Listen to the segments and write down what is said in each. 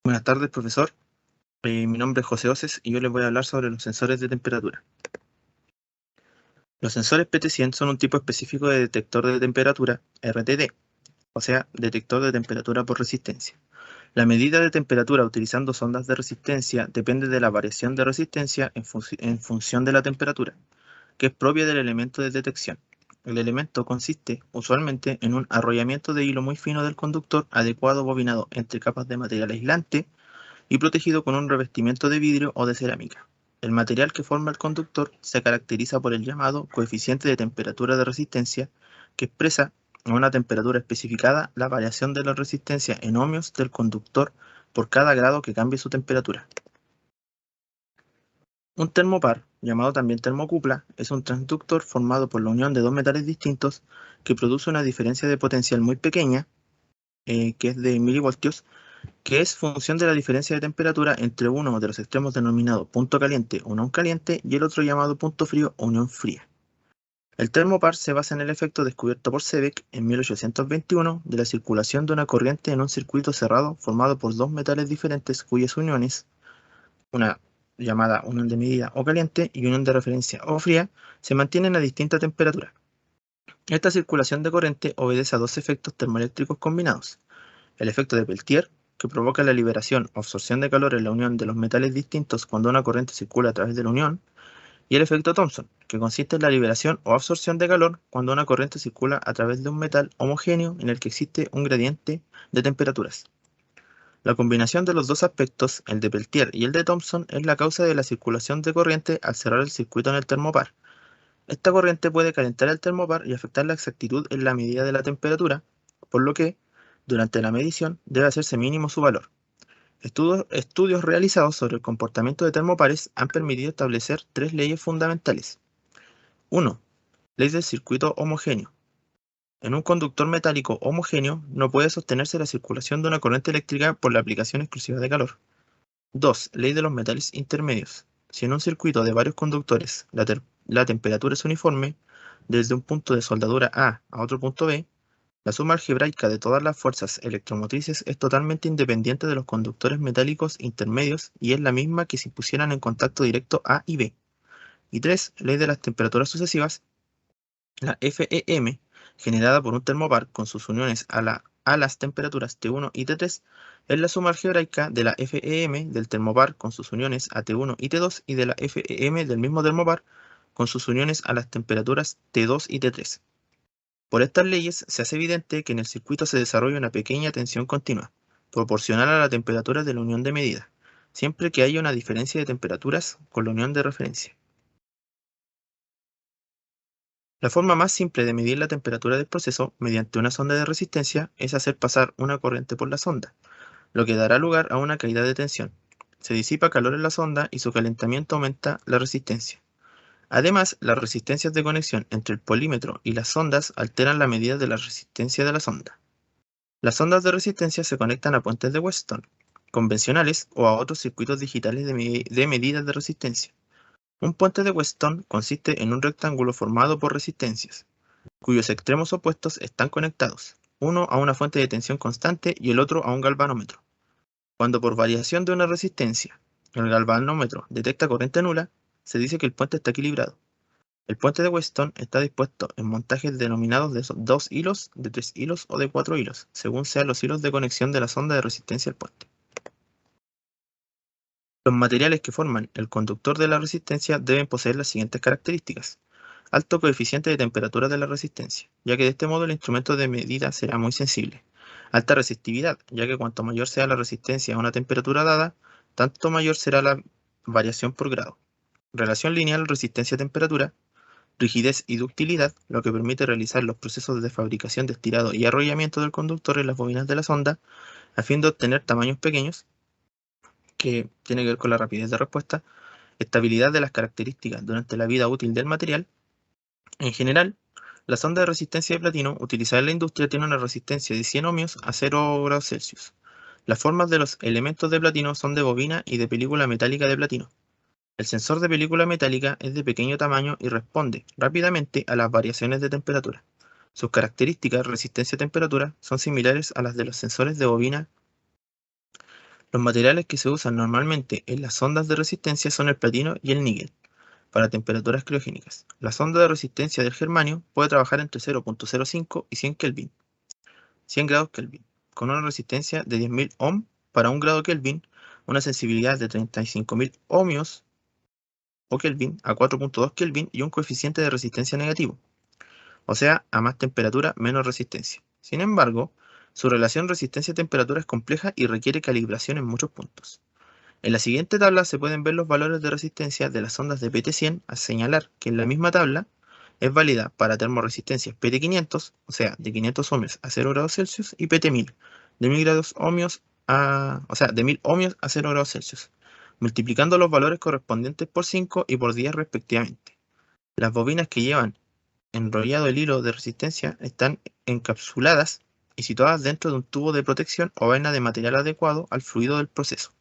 Buenas tardes, profesor. Mi nombre es José Oces y yo les voy a hablar sobre los sensores de temperatura. Los sensores PT100 son un tipo específico de detector de temperatura, RTD, o sea, detector de temperatura por resistencia. La medida de temperatura utilizando sondas de resistencia depende de la variación de resistencia en función de la temperatura, que es propia del elemento de detección. El elemento consiste usualmente en un arrollamiento de hilo muy fino del conductor adecuado bobinado entre capas de material aislante y protegido con un revestimiento de vidrio o de cerámica. El material que forma el conductor se caracteriza por el llamado coeficiente de temperatura de resistencia, que expresa a una temperatura especificada la variación de la resistencia en ohmios del conductor por cada grado que cambie su temperatura. Un termopar, llamado también termocupla, es un transductor formado por la unión de dos metales distintos que produce una diferencia de potencial muy pequeña, que es de milivoltios, que es función de la diferencia de temperatura entre uno de los extremos denominado punto caliente o unión caliente y el otro llamado punto frío o unión fría. El termopar se basa en el efecto descubierto por Seebeck en 1821 de la circulación de una corriente en un circuito cerrado formado por dos metales diferentes cuyas uniones, una llamada unión de medida o caliente y unión de referencia o fría, se mantienen a distinta temperatura. Esta circulación de corriente obedece a dos efectos termoeléctricos combinados: el efecto de Peltier, que provoca la liberación o absorción de calor en la unión de los metales distintos cuando una corriente circula a través de la unión, y el efecto Thomson, que consiste en la liberación o absorción de calor cuando una corriente circula a través de un metal homogéneo en el que existe un gradiente de temperaturas. La combinación de los dos aspectos, el de Peltier y el de Thomson, es la causa de la circulación de corriente al cerrar el circuito en el termopar. Esta corriente puede calentar el termopar y afectar la exactitud en la medida de la temperatura, por lo que, durante la medición, debe hacerse mínimo su valor. Estudios realizados sobre el comportamiento de termopares han permitido establecer tres leyes fundamentales. 1. Ley del circuito homogéneo. En un conductor metálico homogéneo no puede sostenerse la circulación de una corriente eléctrica por la aplicación exclusiva de calor. 2. Ley de los metales intermedios. Si en un circuito de varios conductores la temperatura es uniforme, desde un punto de soldadura a otro punto B, la suma algebraica de todas las fuerzas electromotrices es totalmente independiente de los conductores metálicos intermedios y es la misma que si pusieran en contacto directo A y B. Y 3. Ley de las temperaturas sucesivas. La FEM, generada por un termopar con sus uniones a las temperaturas T1 y T3, es la suma algebraica de la FEM del termopar con sus uniones a T1 y T2 y de la FEM del mismo termopar con sus uniones a las temperaturas T2 y T3. Por estas leyes se hace evidente que en el circuito se desarrolla una pequeña tensión continua, proporcional a la temperatura de la unión de medida, siempre que haya una diferencia de temperaturas con la unión de referencia. La forma más simple de medir la temperatura del proceso mediante una sonda de resistencia es hacer pasar una corriente por la sonda, lo que dará lugar a una caída de tensión. Se disipa calor en la sonda y su calentamiento aumenta la resistencia. Además, las resistencias de conexión entre el polímetro y las sondas alteran la medida de la resistencia de la sonda. Las ondas de resistencia se conectan a puentes de Weston convencionales o a otros circuitos digitales de medidas de resistencia. Un puente de Weston consiste en un rectángulo formado por resistencias, cuyos extremos opuestos están conectados, uno a una fuente de tensión constante y el otro a un galvanómetro. Cuando por variación de una resistencia el galvanómetro detecta corriente nula, se dice que el puente está equilibrado. El puente de Weston está dispuesto en montajes denominados de 2 hilos, de 3 hilos o de 4 hilos, según sean los hilos de conexión de la sonda de resistencia al puente. Los materiales que forman el conductor de la resistencia deben poseer las siguientes características: alto coeficiente de temperatura de la resistencia, ya que de este modo el instrumento de medida será muy sensible. Alta resistividad, ya que cuanto mayor sea la resistencia a una temperatura dada, tanto mayor será la variación por grado. Relación lineal resistencia-temperatura. Rigidez y ductilidad, lo que permite realizar los procesos de fabricación de estirado y arrollamiento del conductor en las bobinas de la sonda, a fin de obtener tamaños pequeños, que tiene que ver con la rapidez de respuesta. Estabilidad de las características durante la vida útil del material. En general, la sonda de resistencia de platino utilizada en la industria tiene una resistencia de 100 ohmios a 0 grados Celsius. Las formas de los elementos de platino son de bobina y de película metálica de platino. El sensor de película metálica es de pequeño tamaño y responde rápidamente a las variaciones de temperatura. Sus características resistencia a temperatura son similares a las de los sensores de bobina. Los materiales que se usan normalmente en las sondas de resistencia son el platino y el níquel, para temperaturas criogénicas. La sonda de resistencia del germanio puede trabajar entre 0.05 y 100 Kelvin, 100 grados Kelvin, con una resistencia de 10.000 ohm para 1 grado Kelvin, una sensibilidad de 35.000 ohmios o Kelvin a 4.2 Kelvin y un coeficiente de resistencia negativo. O sea, a más temperatura, menos resistencia. Sin embargo, su relación resistencia-temperatura es compleja y requiere calibración en muchos puntos. En la siguiente tabla se pueden ver los valores de resistencia de las ondas de PT100, a señalar que en la misma tabla es válida para termoresistencias PT500, o sea, de 500 ohmios a 0 grados Celsius, y PT1000, de 1000 grados ohmios de 1000 ohmios a 0 grados Celsius, multiplicando los valores correspondientes por 5 y por 10 respectivamente. Las bobinas que llevan enrollado el hilo de resistencia están encapsuladas y situadas dentro de un tubo de protección o vaina de material adecuado al fluido del proceso.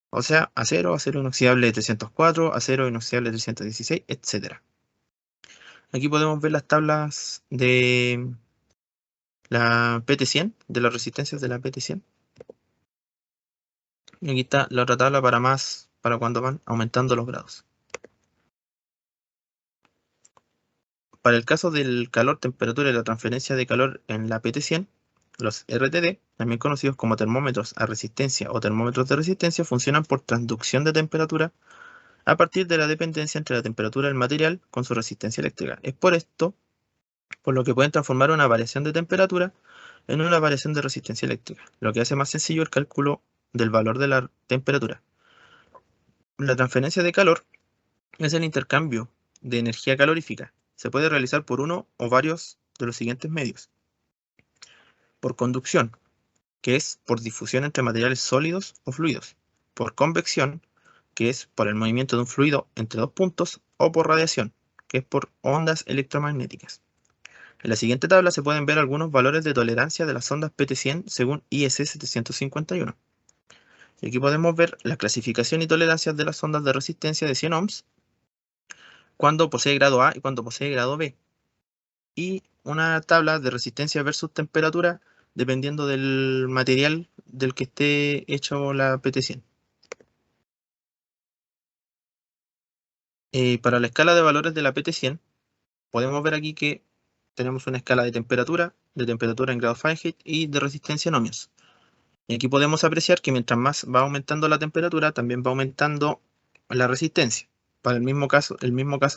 O sea, acero inoxidable 304, acero inoxidable 316, etc. Aquí podemos ver las tablas de la PT100, de las resistencias de la PT100. Y aquí está la otra tabla para cuando van aumentando los grados. Para el caso del calor, temperatura y la transferencia de calor en la PT100, los RTD, también conocidos como termómetros a resistencia o termómetros de resistencia, funcionan por transducción de temperatura a partir de la dependencia entre la temperatura del material con su resistencia eléctrica. Es por esto por lo que pueden transformar una variación de temperatura en una variación de resistencia eléctrica, lo que hace más sencillo el cálculo del valor de la temperatura. La transferencia de calor es el intercambio de energía calorífica. Se puede realizar por uno o varios de los siguientes medios. Por conducción, que es por difusión entre materiales sólidos o fluidos. Por convección, que es por el movimiento de un fluido entre dos puntos. O por radiación, que es por ondas electromagnéticas. En la siguiente tabla se pueden ver algunos valores de tolerancia de las ondas PT100 según IEC 751. Y aquí podemos ver la clasificación y tolerancias de las ondas de resistencia de 100 ohms cuando posee grado A y cuando posee grado B. Y una tabla de resistencia versus temperatura dependiendo del material del que esté hecho la PT100. Para la escala de valores de la PT100, podemos ver aquí que tenemos una escala de temperatura en grados Fahrenheit y de resistencia en ohmios. Y aquí podemos apreciar que mientras más va aumentando la temperatura, también va aumentando la resistencia. Para el mismo caso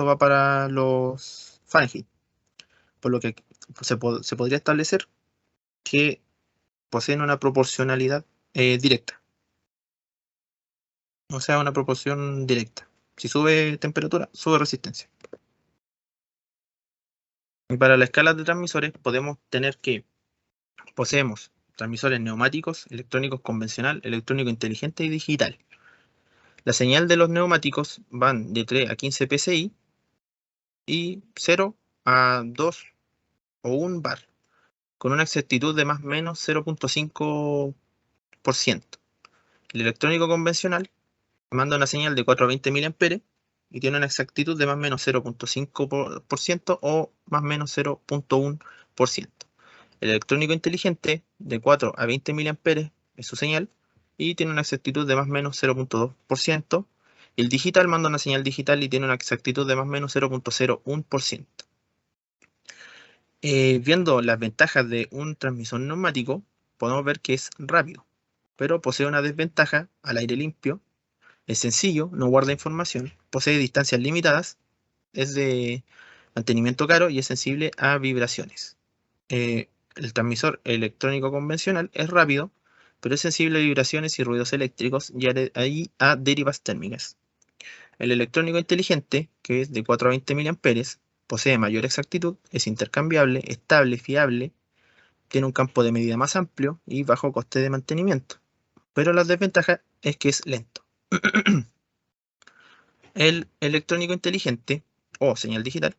va para los Fahrenheit. Por lo que se podría establecer que poseen una proporcionalidad directa. O sea, una proporción directa. Si sube temperatura, sube resistencia. Y para la escala de transmisores podemos tener que poseemos transmisores neumáticos, electrónicos convencional, electrónico inteligente y digital. La señal de los neumáticos van de 3 a 15 psi y 0 a 2 o 1 bar, con una exactitud de más o menos 0.5%. El electrónico convencional manda una señal de 4 a 20 mA y tiene una exactitud de más o menos 0.5% o más o menos 0.1%. El electrónico inteligente de 4 a 20 mA es su señal y tiene una exactitud de más o menos 0.2%. Y el digital manda una señal digital y tiene una exactitud de más o menos 0.01%. Viendo las ventajas de un transmisor neumático, podemos ver que es rápido, pero posee una desventaja al aire limpio. Es sencillo, no guarda información, posee distancias limitadas, es de mantenimiento caro y es sensible a vibraciones. El transmisor electrónico convencional es rápido, pero es sensible a vibraciones y ruidos eléctricos y a derivas térmicas. El electrónico inteligente, que es de 4 a 20 mA, posee mayor exactitud, es intercambiable, estable, fiable, tiene un campo de medida más amplio y bajo coste de mantenimiento. Pero la desventaja es que es lento. El electrónico inteligente o señal digital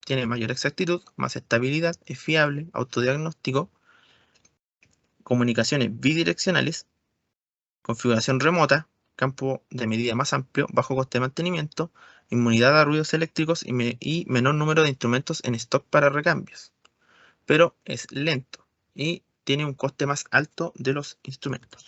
tiene mayor exactitud, más estabilidad, es fiable, autodiagnóstico, comunicaciones bidireccionales, configuración remota, campo de medida más amplio, bajo coste de mantenimiento, inmunidad a ruidos eléctricos y menor número de instrumentos en stock para recambios. Pero es lento y tiene un coste más alto de los instrumentos.